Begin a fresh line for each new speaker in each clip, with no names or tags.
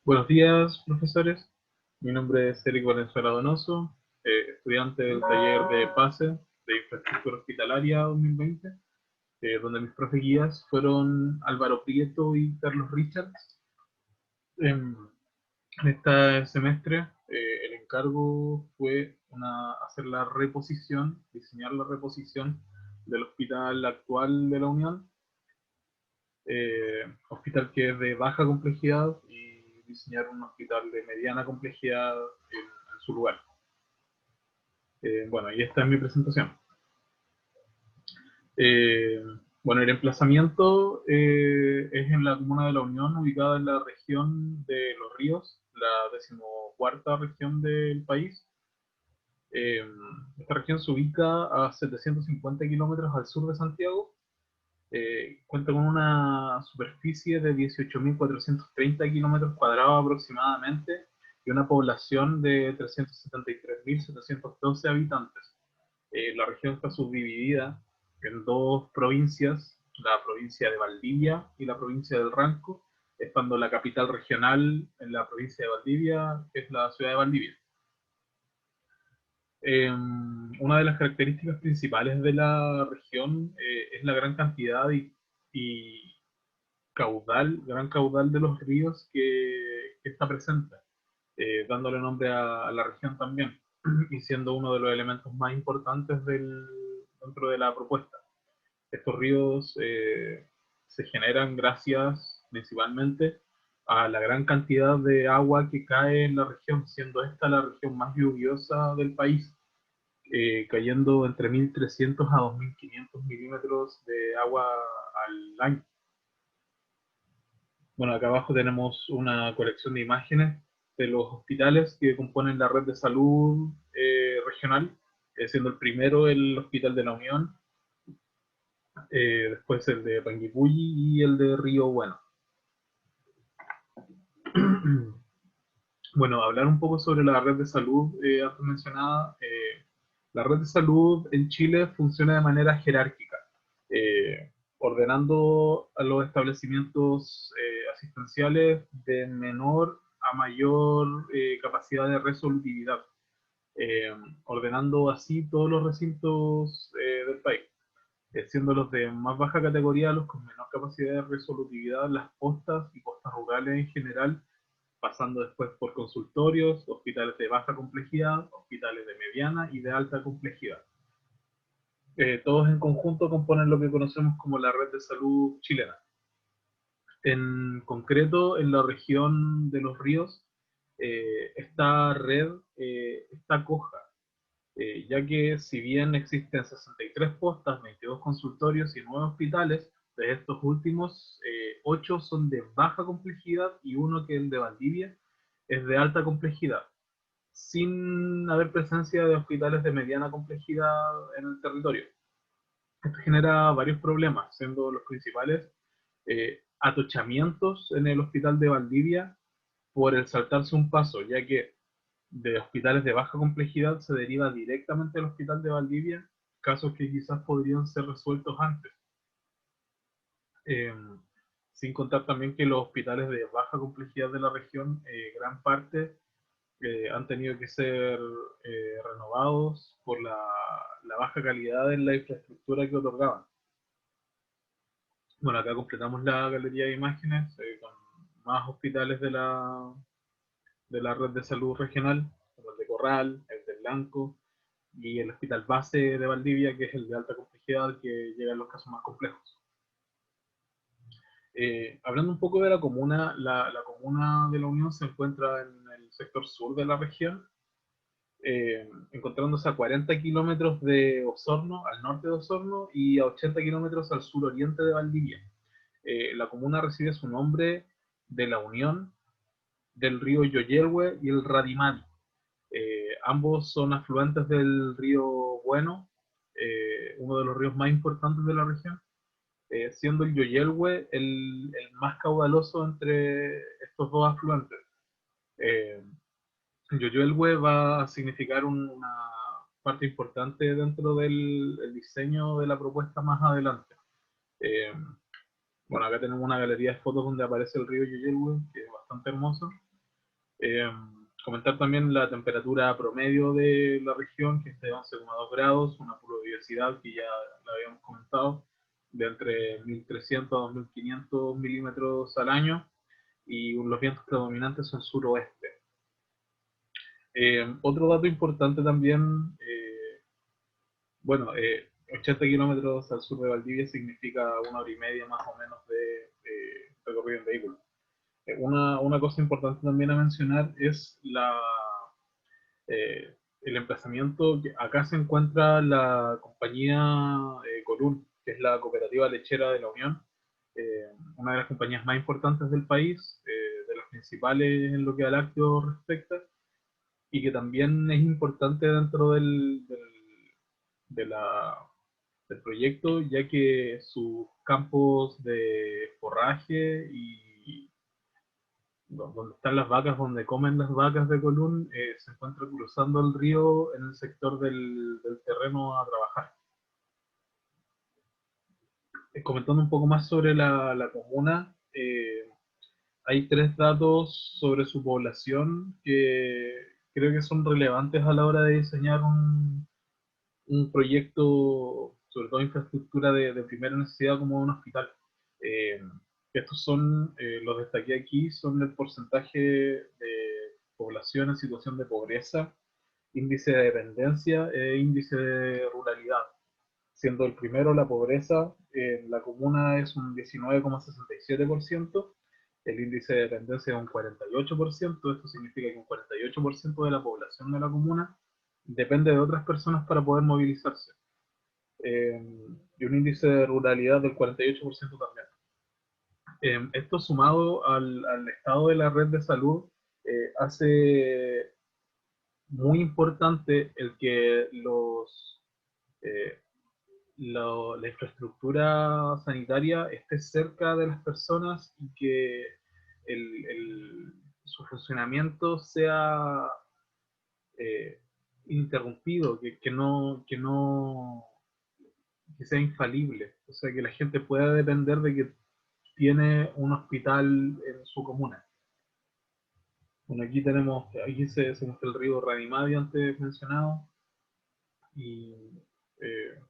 Buenos días, profesores. Mi nombre es Eric Valenzuela Donoso, estudiante del taller de PASE de Infraestructura Hospitalaria 2020, donde mis profe guías fueron Álvaro Prieto y Carlos Richards. En, en este semestre, el encargo fue hacer la reposición, diseñar la reposición del hospital actual de la Unión, hospital que es de baja complejidad, y diseñar un hospital de mediana complejidad en su lugar. Bueno, y esta es mi presentación. Eh, bueno, el emplazamiento es en la comuna de La Unión, ubicada en la región de Los Ríos, la decimocuarta región del país. Eh, Esta región se ubica a 750 kilómetros al sur de Santiago. Cuenta con una superficie de 18.430 kilómetros cuadrados aproximadamente y una población de 373.712 habitantes. La región está subdividida en dos provincias, la provincia de Valdivia y la provincia del Ranco, estando la capital regional en la provincia de Valdivia, que es la ciudad de Valdivia. Una de las características principales de la región es la gran cantidad y gran caudal de los ríos que está presente, dándole nombre a la región también, y siendo uno de los elementos más importantes dentro de la propuesta. Estos ríos se generan gracias principalmente a la gran cantidad de agua que cae en la región, siendo esta la región más lluviosa del país, cayendo entre 1.300 a 2.500 milímetros de agua al año. Bueno, acá abajo tenemos una colección de imágenes de los hospitales que componen la red de salud regional, siendo el primero el Hospital de la Unión, después el de Panguipulli y el de Río Bueno. Bueno, hablar un poco sobre la red de salud antes mencionada. La red de salud en Chile funciona de manera jerárquica, ordenando a los establecimientos asistenciales de menor a mayor capacidad de resolutividad, eh, ordenando así todos los recintos del país, siendo los de más baja categoría los con menor capacidad de resolutividad, las postas y postas rurales en general, pasando después por consultorios, hospitales de baja complejidad, hospitales de mediana y de alta complejidad. Todos en conjunto componen lo que conocemos como la red de salud chilena. En concreto, en la región de Los Ríos, esta red está coja, ya que si bien existen 63 postas, 22 consultorios y 9 hospitales, de estos últimos, 8 son de baja complejidad y uno, que es el de Valdivia, es de alta complejidad, sin haber presencia de hospitales de mediana complejidad en el territorio. Esto genera varios problemas, siendo los principales atochamientos en el hospital de Valdivia por el saltarse un paso, ya que de hospitales de baja complejidad se deriva directamente al hospital de Valdivia, casos que quizás podrían ser resueltos antes. Eh, Sin contar también que los hospitales de baja complejidad de la región, gran parte han tenido que ser renovados por la baja calidad en la infraestructura que otorgaban. Bueno, acá completamos la galería de imágenes con más hospitales de la red de salud regional, como el de Corral, el de Blanco y el hospital base de Valdivia, que es el de alta complejidad, que llega a los casos más complejos. Hablando un poco de la comuna, la comuna de la Unión se encuentra en el sector sur de la región, encontrándose a 40 kilómetros de Osorno, al norte de Osorno, y a 80 kilómetros al suroriente de Valdivia. La comuna recibe su nombre de la unión del río Yoyelhue y el Radimari. Ambos son afluentes del río Bueno, uno de los ríos más importantes de la región, siendo el Yoyelhue el más caudaloso entre estos dos afluentes. Eh, Yoyelhue va a significar una parte importante dentro del diseño de la propuesta más adelante. Eh, bueno, acá tenemos una galería de fotos donde aparece el río Yoyelhue, que es bastante hermoso. Eh, Comentar también la temperatura promedio de la región, que es de 11,2 grados, una pluviosidad que ya la habíamos comentado, de entre 1.300 a 2.500 milímetros al año, y los vientos predominantes son suroeste. Otro dato importante también, bueno, 80 kilómetros al sur de Valdivia significa 1 hora y media más o menos de recorrido en vehículo. Una cosa importante también a mencionar es el emplazamiento. Acá se encuentra la compañía Colún, que es la cooperativa lechera de la Unión, una de las compañías más importantes del país, de las principales en lo que a lácteos respecta, y que también es importante dentro de del proyecto, ya que sus campos de forraje y donde están las vacas, donde comen las vacas de Colún, se encuentra cruzando el río en el sector del terreno a trabajar. Comentando un poco más sobre la comuna, hay tres datos sobre su población que creo que son relevantes a la hora de diseñar un proyecto, sobre todo infraestructura de primera necesidad como un hospital. Eh, Estos son, los destaqué aquí, son el porcentaje de población en situación de pobreza, índice de dependencia e índice de ruralidad. Siendo el primero la pobreza, en la comuna es un 19,67%, el índice de dependencia es un 48%, esto significa que un 48% de la población de la comuna depende de otras personas para poder movilizarse. Eh, y un índice de ruralidad del 48% también. Esto sumado al estado de la red de salud hace muy importante el que eh, la infraestructura sanitaria esté cerca de las personas y que su funcionamiento sea eh, interrumpido, que sea infalible, o sea, que la gente pueda depender de que tiene un hospital en su comuna. Bueno, aquí se muestra el río Ranimadio antes mencionado, y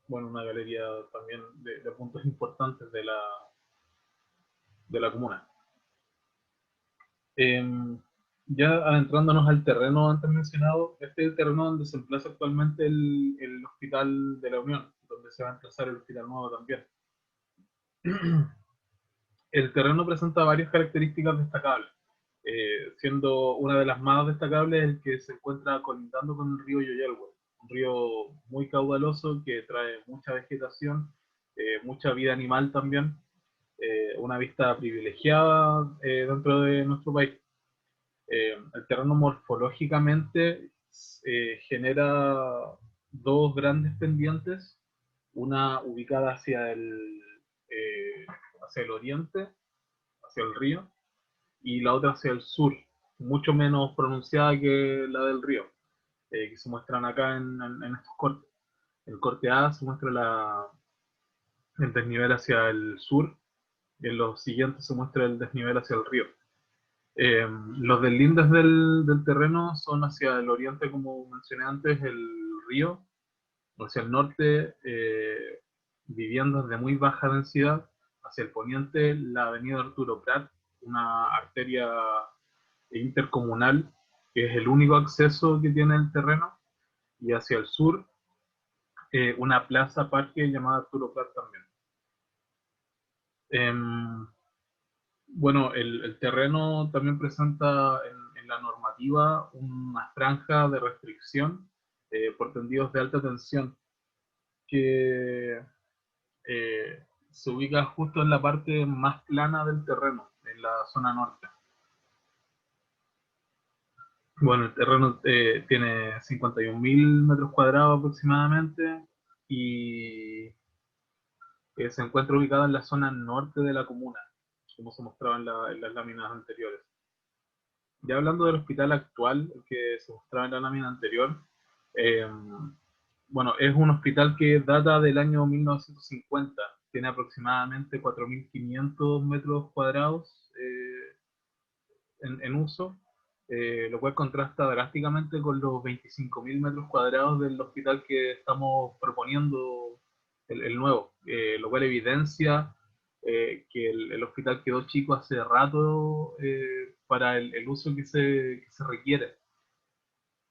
bueno, una galería también de puntos importantes de la comuna. Eh, ya adentrándonos al terreno antes mencionado, este es el terreno donde se emplaza actualmente el Hospital de la Unión, donde se va a emplazar el Hospital Nuevo también. El terreno presenta varias características destacables, siendo una de las más destacables el que se encuentra colindando con el río Yoyelgua, un río muy caudaloso que trae mucha vegetación, mucha vida animal también, una vista privilegiada dentro de nuestro país. El terreno morfológicamente genera dos grandes pendientes, una ubicada eh, hacia el oriente, hacia el río, y la otra hacia el sur, mucho menos pronunciada que la del río, que se muestran acá en estos cortes. El corte A se muestra el desnivel hacia el sur, y en los siguientes se muestra el desnivel hacia el río. Los deslindes del terreno son hacia el oriente, como mencioné antes, el río, hacia el norte, viviendas de muy baja densidad, hacia el poniente, la avenida Arturo Prat, una arteria intercomunal, que es el único acceso que tiene el terreno, y hacia el sur, una plaza parque llamada Arturo Prat también. Em, Bueno, el terreno también presenta en la normativa una franja de restricción por tendidos de alta tensión que se ubica justo en la parte más plana del terreno, en la zona norte. Bueno, el terreno tiene 51.000 metros cuadrados aproximadamente y se encuentra ubicado en la zona norte de la comuna, como se mostraba en las láminas anteriores. Ya hablando del hospital actual, el que se mostraba en la lámina anterior, eh, bueno, es un hospital que data del año 1950, tiene aproximadamente 4.500 metros cuadrados en uso, lo cual contrasta drásticamente con los 25.000 metros cuadrados del hospital que estamos proponiendo, el nuevo, lo cual evidencia que el hospital quedó chico hace rato para el uso que se requiere.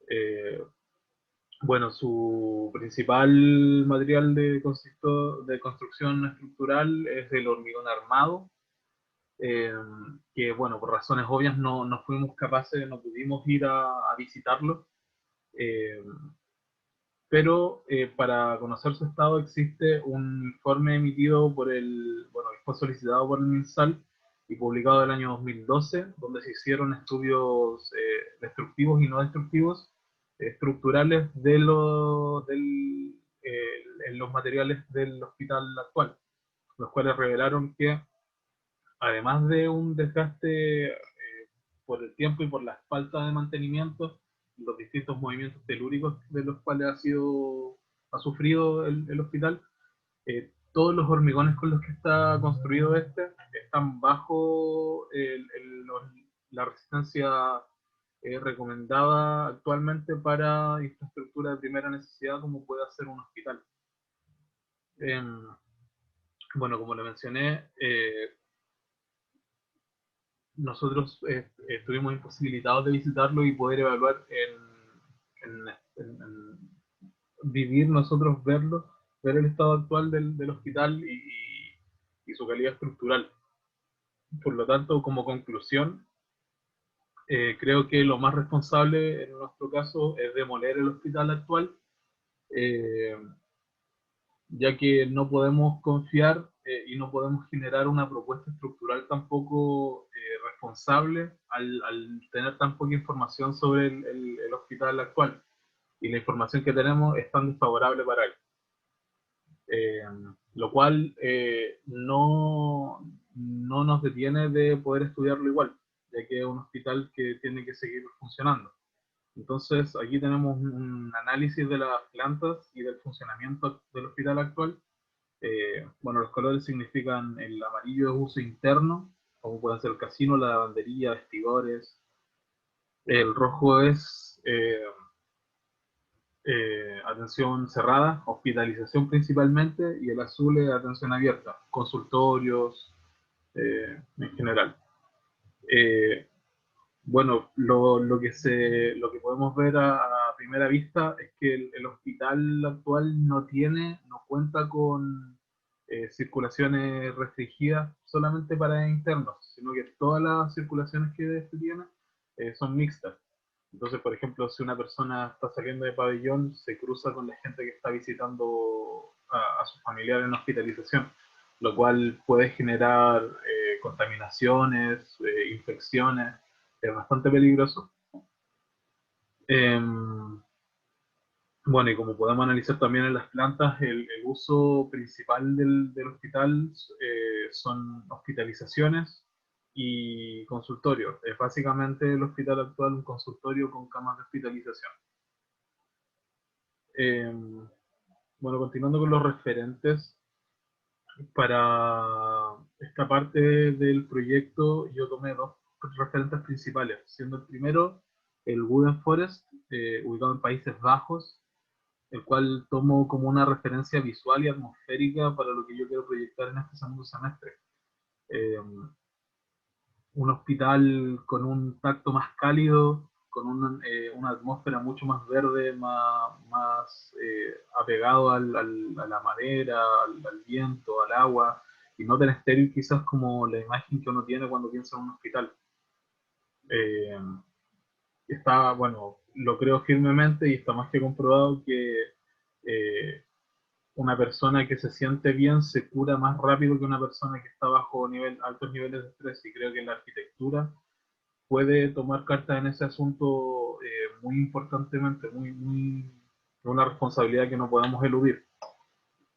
Eh, bueno, su principal material de construcción estructural es el hormigón armado, eh, que bueno, por razones obvias no fuimos capaces, no pudimos ir a visitarlo, eh, pero para conocer su estado existe un informe emitido bueno, que fue solicitado por el MinSal y publicado el año 2012, donde se hicieron estudios destructivos y no destructivos, estructurales en los materiales del hospital actual, los cuales revelaron que además de un desgaste por el tiempo y por la falta de mantenimiento, los distintos movimientos telúricos de los cuales ha sufrido el hospital, todos los hormigones con los que está construido están bajo la resistencia recomendada actualmente para infraestructura de primera necesidad como puede ser un hospital. Eh, bueno, como le mencioné, nosotros estuvimos imposibilitados de visitarlo y poder evaluar en vivir nosotros, verlo, ver el estado actual del hospital y su calidad estructural. Por lo tanto, como conclusión, creo que lo más responsable en nuestro caso es demoler el hospital actual, eh, ya que no podemos confiar y no podemos generar una propuesta estructural tampoco responsable al tener tan poca información sobre el hospital actual. Y la información que tenemos es tan desfavorable para él. Eh, lo cual no nos detiene de poder estudiarlo igual, ya que es un hospital que tiene que seguir funcionando. Entonces, aquí tenemos un análisis de las plantas y del funcionamiento del hospital actual. Bueno, los colores significan el amarillo es uso interno, como puede ser el casino, la lavandería, vestidores. El rojo es atención cerrada, hospitalización principalmente, y el azul es atención abierta, consultorios en general. Eh, bueno, lo que podemos ver a primera vista es que el hospital actual no cuenta con circulaciones restringidas solamente para internos, sino que todas las circulaciones que este tiene son mixtas. Entonces, por ejemplo, si una persona está saliendo de pabellón, se cruza con la gente que está visitando a sus familiares en hospitalización, lo cual puede generar contaminaciones, infecciones, es bastante peligroso. Eh, bueno, y como podemos analizar también en las plantas, el uso principal del hospital son hospitalizaciones y consultorios. Es básicamente el hospital actual un consultorio con camas de hospitalización. Eh, bueno, continuando con los referentes, para esta parte del proyecto yo tomé dos referentes principales, siendo el primero el Wooden Forest, ubicado en Países Bajos, el cual tomo como una referencia visual y atmosférica para lo que yo quiero proyectar en este segundo semestre. Eh, un hospital con un tacto más cálido, con una atmósfera mucho más verde, más apegado a la madera, al viento, al agua, y no tan estéril quizás como la imagen que uno tiene cuando piensa en un hospital. Eh, bueno, lo creo firmemente y está más que comprobado que eh, una persona que se siente bien se cura más rápido que una persona que está bajo altos niveles de estrés, y creo que la arquitectura puede tomar cartas en ese asunto muy importantemente, una responsabilidad que no podemos eludir.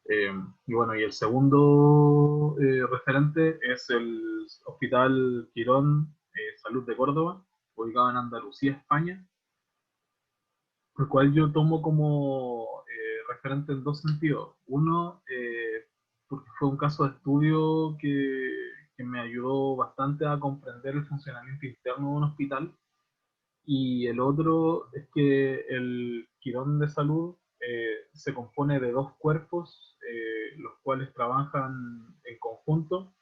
Eh, y bueno, y el segundo referente es el Hospital Quirón Salud de Córdoba, ubicado en Andalucía, España, el cual yo tomo como referente en dos sentidos. Uno, porque fue un caso de estudio que me ayudó bastante a comprender el funcionamiento interno de un hospital, Y el otro es que el Quirón de Salud se compone de dos cuerpos, los cuales trabajan en conjunto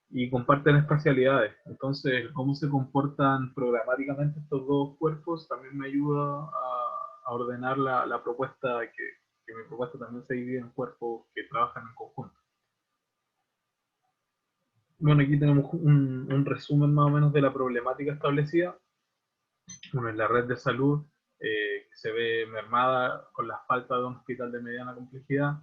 y comparten espacialidades. Entonces, cómo se comportan programáticamente estos dos cuerpos también me ayuda a ordenar la propuesta, que mi propuesta también se divide en cuerpos que trabajan en conjunto. Bueno, aquí tenemos un resumen más o menos de la problemática establecida. Bueno, en la red de salud que se ve mermada con la falta de un hospital de mediana complejidad,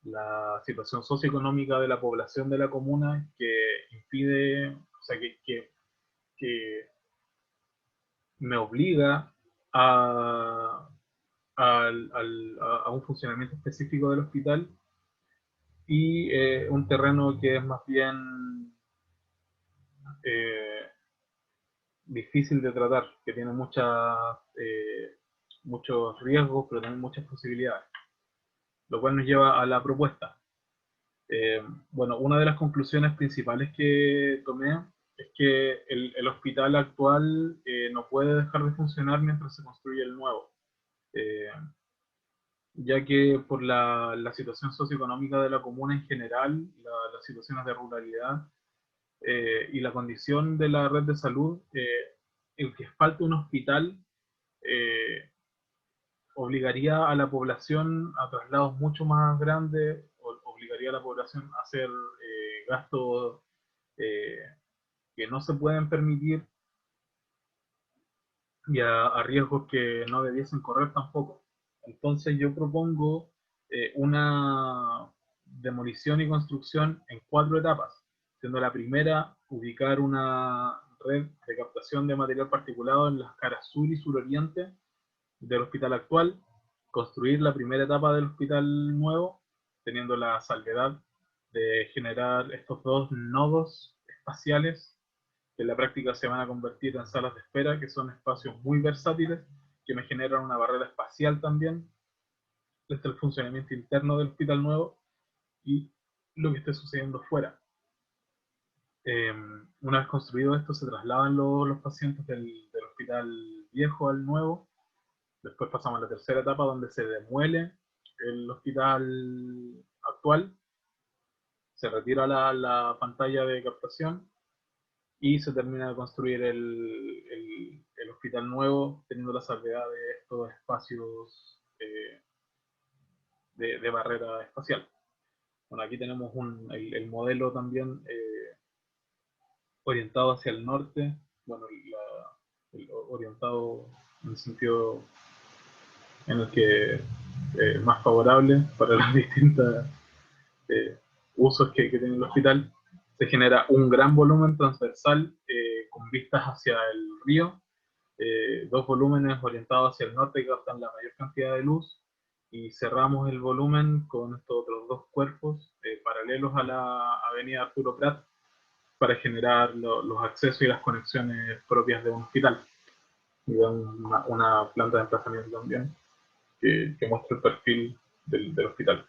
la situación socioeconómica de la población de la comuna que impide, o sea, que me obliga a, a un funcionamiento específico del hospital y un terreno que es más bien eh, difícil de tratar, que tiene muchos riesgos, pero también muchas posibilidades, lo cual nos lleva a la propuesta. Eh, bueno, una de las conclusiones principales que tomé es que el hospital actual no puede dejar de funcionar mientras se construye el nuevo, eh, ya que por la situación socioeconómica de la comuna en general, las situaciones de ruralidad y la condición de la red de salud, el que falte un hospital eh, obligaría a la población a traslados mucho más grandes, obligaría a la población a hacer gastos eh, que no se pueden permitir y a riesgos que no debiesen correr tampoco. Entonces yo propongo una demolición y construcción en 4 etapas, siendo la primera ubicar una red de captación de material particulado en las caras sur y suroriente del hospital actual, construir la primera etapa del hospital nuevo, teniendo la salvedad de generar estos dos nodos espaciales que en la práctica se van a convertir en salas de espera, que son espacios muy versátiles, que me generan una barrera espacial también, desde el funcionamiento interno del hospital nuevo y lo que esté sucediendo fuera. Una vez construido esto, se trasladan los pacientes del hospital viejo al nuevo. Después pasamos a la tercera etapa donde se demuele el hospital actual, se retira la pantalla de captación y se termina de construir el hospital nuevo, teniendo la salvedad de estos espacios de barrera espacial. Bueno, aquí tenemos el modelo también orientado hacia el norte, bueno, orientado en el sentido en el que más favorable para las distintas usos que tiene el hospital. Se genera un gran volumen transversal con vistas hacia el río, dos volúmenes orientados hacia el norte que captan la mayor cantidad de luz, y cerramos el volumen con estos otros dos cuerpos paralelos a la avenida Arturo Prat para generar los accesos y las conexiones propias de un hospital. Y una planta de emplazamiento también que muestra el perfil del hospital.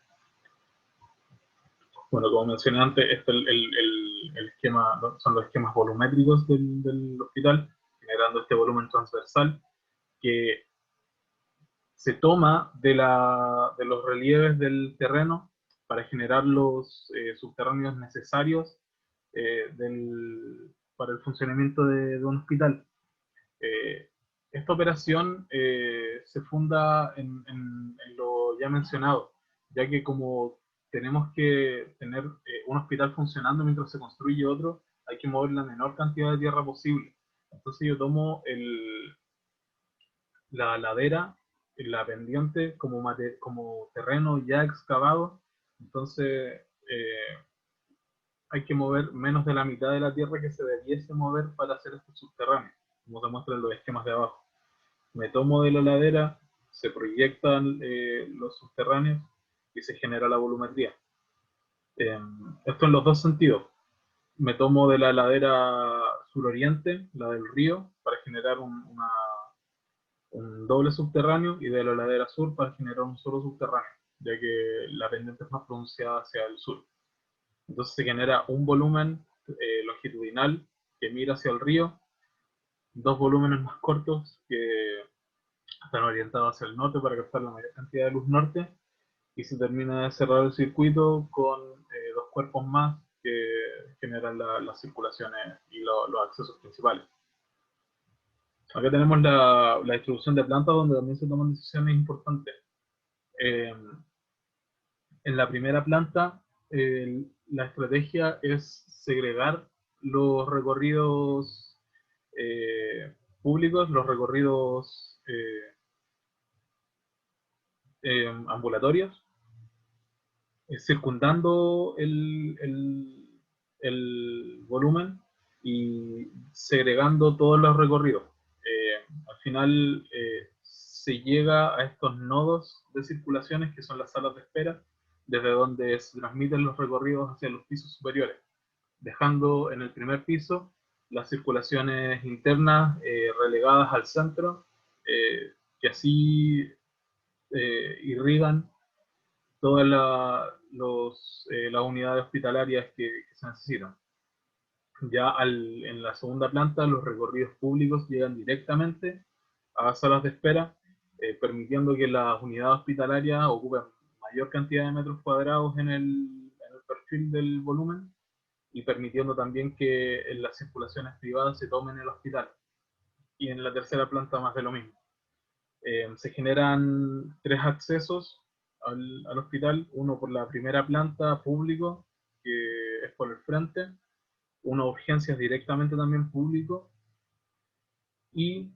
Bueno, como mencioné antes, este el esquema, son los esquemas volumétricos del hospital, generando este volumen transversal que se toma de los relieves del terreno para generar los subterráneos necesarios para el funcionamiento de un hospital. Eh, Esta operación se funda en lo ya mencionado, ya que como tenemos que tener un hospital funcionando mientras se construye otro, hay que mover la menor cantidad de tierra posible. Entonces yo tomo la ladera, la pendiente como terreno ya excavado, entonces hay que mover menos de la mitad de la tierra que se debiese mover para hacer estos subterráneos, como se muestra en los esquemas de abajo. Me tomo de la ladera, se proyectan los subterráneos y se genera la volumetría. Esto en los dos sentidos. Me tomo de la ladera suroriente, la del río, para generar un doble subterráneo, y de la ladera sur para generar un solo subterráneo, ya que la pendiente es más pronunciada hacia el sur. Entonces se genera un volumen longitudinal que mira hacia el río, dos volúmenes más cortos que están orientados hacia el norte para captar la mayor cantidad de luz norte, y se termina de cerrar el circuito con dos cuerpos más que generan las circulaciones y los accesos principales. Acá tenemos la distribución de plantas donde también se toman decisiones importantes. Eh, en la primera planta, la estrategia es segregar los recorridos públicos, los recorridos ambulatorios, circundando el volumen y segregando todos los recorridos. Al final se llega a estos nodos de circulaciones que son las salas de espera, desde donde se transmiten los recorridos hacia los pisos superiores, dejando en el primer piso las circulaciones internas relegadas al centro, que así irrigan todas las unidades hospitalarias que se necesitan. Ya en la segunda planta, los recorridos públicos llegan directamente a salas de espera, permitiendo que las unidades hospitalarias ocupen mayor cantidad de metros cuadrados en el perfil del volumen, y permitiendo también que en las circulaciones privadas se tomen en el hospital. Y en la tercera planta más de lo mismo. Se generan tres accesos al hospital, uno por la primera planta público, que es por el frente, uno urgencias directamente también público, y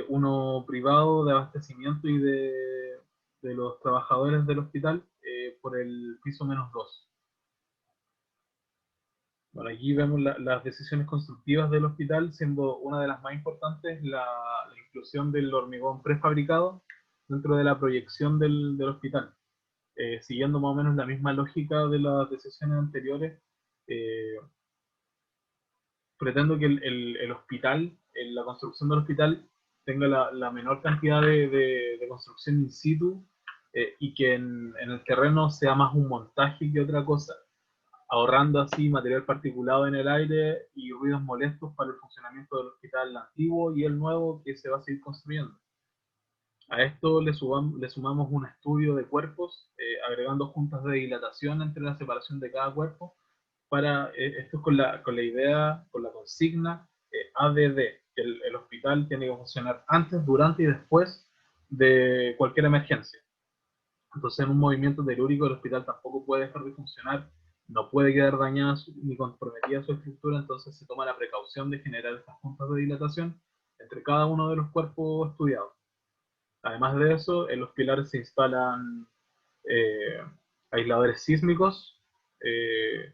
uno privado de abastecimiento y de los trabajadores del hospital por el piso -2. Bueno, aquí vemos las decisiones constructivas del hospital, siendo una de las más importantes la inclusión del hormigón prefabricado dentro de la proyección del hospital. Siguiendo más o menos la misma lógica de las decisiones anteriores, eh, pretendo que el hospital, la construcción del hospital, tenga la menor cantidad de construcción in situ, y que en el terreno sea más un montaje que otra cosa, ahorrando así material particulado en el aire y ruidos molestos para el funcionamiento del hospital antiguo y el nuevo que se va a seguir construyendo. A esto le sumamos un estudio de cuerpos, agregando juntas de dilatación entre la separación de cada cuerpo, para esto con la idea, con la consigna ADD, que el hospital tiene que funcionar antes, durante y después de cualquier emergencia. Entonces, en un movimiento telúrico, el hospital tampoco puede dejar de funcionar, no puede quedar dañada ni comprometida su estructura, entonces se toma la precaución de generar estas juntas de dilatación entre cada uno de los cuerpos estudiados. Además de eso, en los pilares se instalan eh, aisladores sísmicos, eh,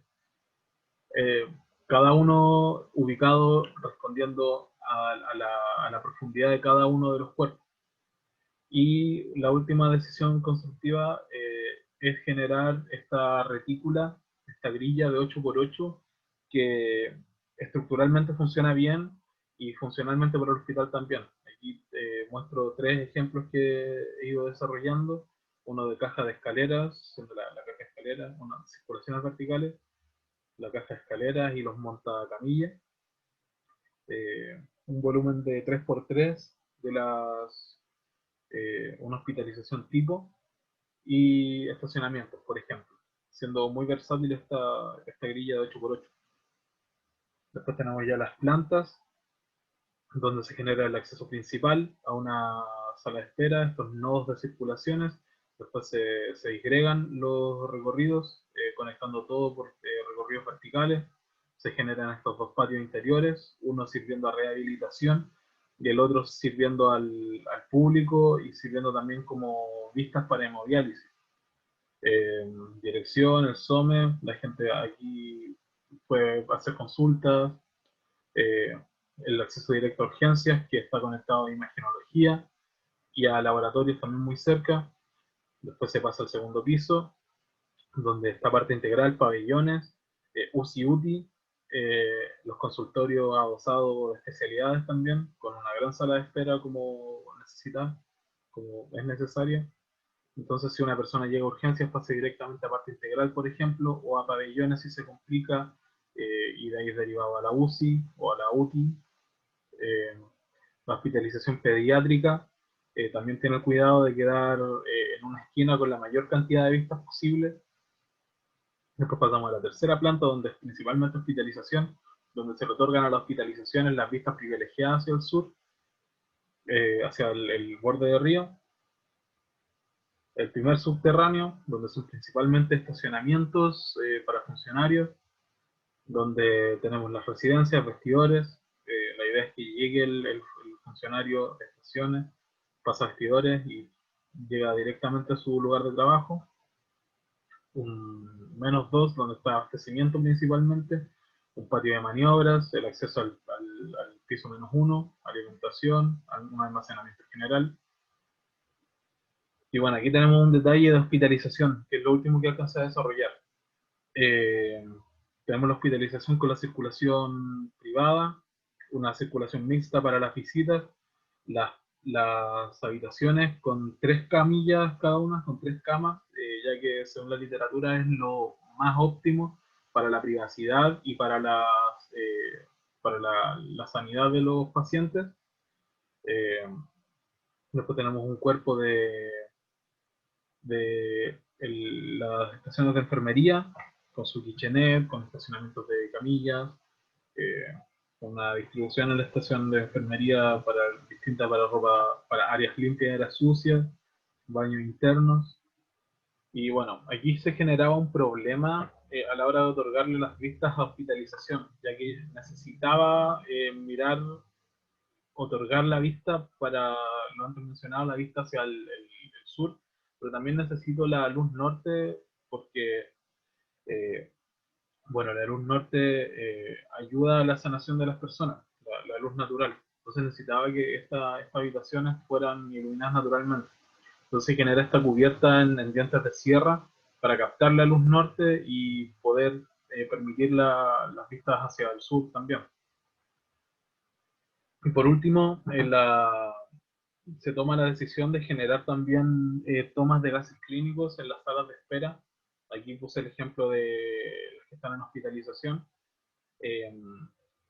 eh, cada uno ubicado respondiendo a la profundidad de cada uno de los cuerpos. Y la última decisión constructiva es generar esta retícula, esta grilla de 8x8, que estructuralmente funciona bien y funcionalmente para el hospital también. Aquí muestro tres ejemplos que he ido desarrollando: uno de caja de escaleras, siendo la caja de escaleras, unas circulaciones verticales, la caja de escaleras y los montacamillas, un volumen de 3x3 de una hospitalización tipo, y estacionamientos, por ejemplo, siendo muy versátil esta grilla de 8x8. Después tenemos ya las plantas, donde se genera el acceso principal a una sala de espera, estos nodos de circulaciones. Después se disgregan los recorridos, conectando todo por recorridos verticales. Se generan estos dos patios interiores, uno sirviendo a rehabilitación y el otro sirviendo al público, y sirviendo también como vistas para hemodiálisis. Dirección, el SOME, la gente aquí puede hacer consultas, eh, el acceso directo a urgencias, que está conectado a imagenología y a laboratorios también muy cerca. Después se pasa al segundo piso, donde está parte integral, pabellones, UCI-UTI, los consultorios adosados de especialidades también, con una gran sala de espera como es necesaria. Entonces, si una persona llega a urgencias, pase directamente a parte integral, por ejemplo, o a pabellones si se complica, y de ahí es derivado a la UCI o a la UTI. La hospitalización pediátrica también tiene el cuidado de quedar en una esquina con la mayor cantidad de vistas posible. Después pasamos a la tercera planta, donde es principalmente hospitalización, donde se le otorgan a la hospitalización en las vistas privilegiadas hacia el sur, hacia el borde del río. El primer subterráneo, donde son principalmente estacionamientos para funcionarios, donde tenemos las residencias, vestidores. La idea es que llegue el funcionario, estacione, pasa vestidores y llega directamente a su lugar de trabajo. Un -2, donde está abastecimiento principalmente, un patio de maniobras, el acceso al piso -1, alimentación, un almacenamiento general. Y bueno, aquí tenemos un detalle de hospitalización, que es lo último que alcanza a desarrollar. Eh, Tenemos la hospitalización con la circulación privada, una circulación mixta para las visitas, las, las habitaciones con 3 camillas cada una, con 3 camas, ya que según la literatura es lo más óptimo para la privacidad y para la sanidad de los pacientes. Eh, Después tenemos un cuerpo de las estaciones de enfermería, con su kitchenette, con estacionamientos de camillas, eh, una distribución en la estación de enfermería distinta para ropa, para áreas limpias y áreas sucias, baños internos. Y bueno, aquí se generaba un problema a la hora de otorgarle las vistas a hospitalización, ya que necesitaba otorgar la vista para, lo antes mencionado, la vista hacia el sur, pero también necesito la luz norte porque, eh, bueno, la luz norte ayuda a la sanación de las personas, la luz natural. Entonces necesitaba que estas habitaciones fueran iluminadas naturalmente. Entonces genera esta cubierta en dientes de sierra para captar la luz norte y poder permitir las vistas hacia el sur también. Y por último, se toma la decisión de generar también tomas de gases clínicos en las salas de espera. Aquí puse el ejemplo de los que están en hospitalización. Eh,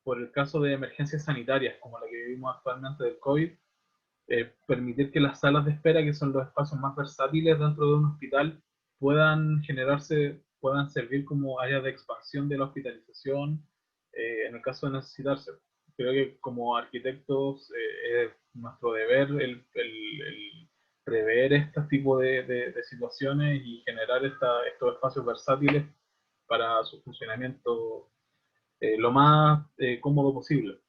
por el caso de emergencias sanitarias, como la que vivimos actualmente del COVID, permitir que las salas de espera, que son los espacios más versátiles dentro de un hospital, puedan servir como áreas de expansión de la hospitalización en el caso de necesitarse. Creo que como arquitectos es nuestro deber el prever este tipo de situaciones y generar estos espacios versátiles para su funcionamiento lo más cómodo posible.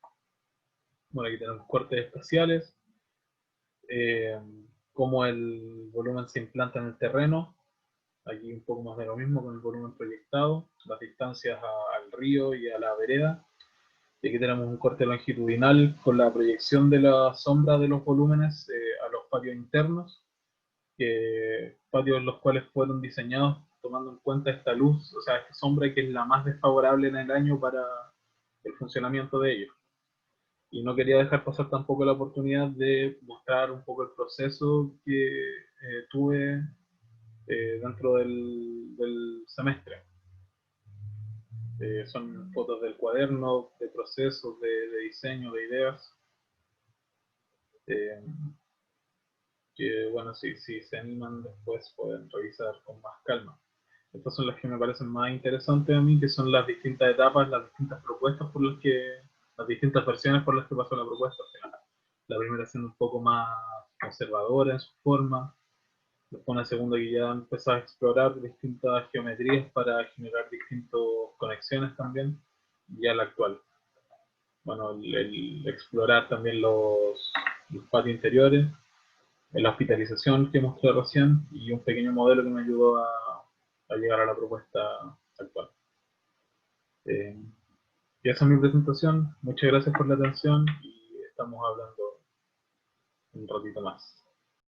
Bueno, aquí tenemos cortes espaciales, eh, cómo el volumen se implanta en el terreno. Aquí un poco más de lo mismo con el volumen proyectado, las distancias al río y a la vereda. Y aquí tenemos un corte longitudinal con la proyección de la sombra de los volúmenes a los patios internos, patios los cuales fueron diseñados tomando en cuenta esta luz, o sea, esta sombra que es la más desfavorable en el año para el funcionamiento de ellos. Y no quería dejar pasar tampoco la oportunidad de mostrar un poco el proceso que tuve dentro del semestre. Son fotos del cuaderno, de procesos, de diseño, de ideas, eh, que bueno, si se animan después pueden revisar con más calma. Estas son las que me parecen más interesantes a mí, que son las distintas etapas, las distintas propuestas las distintas versiones por las que pasó la propuesta. La primera siendo un poco más conservadora en su forma, después una segunda que ya empezó a explorar distintas geometrías para generar distintas conexiones también, y ya la actual. Bueno, el explorar también los patios interiores, la hospitalización que mostré recién y un pequeño modelo que me ayudó a llegar a la propuesta actual. Eh, y esa es mi presentación. Muchas gracias por la atención y estamos hablando un ratito más.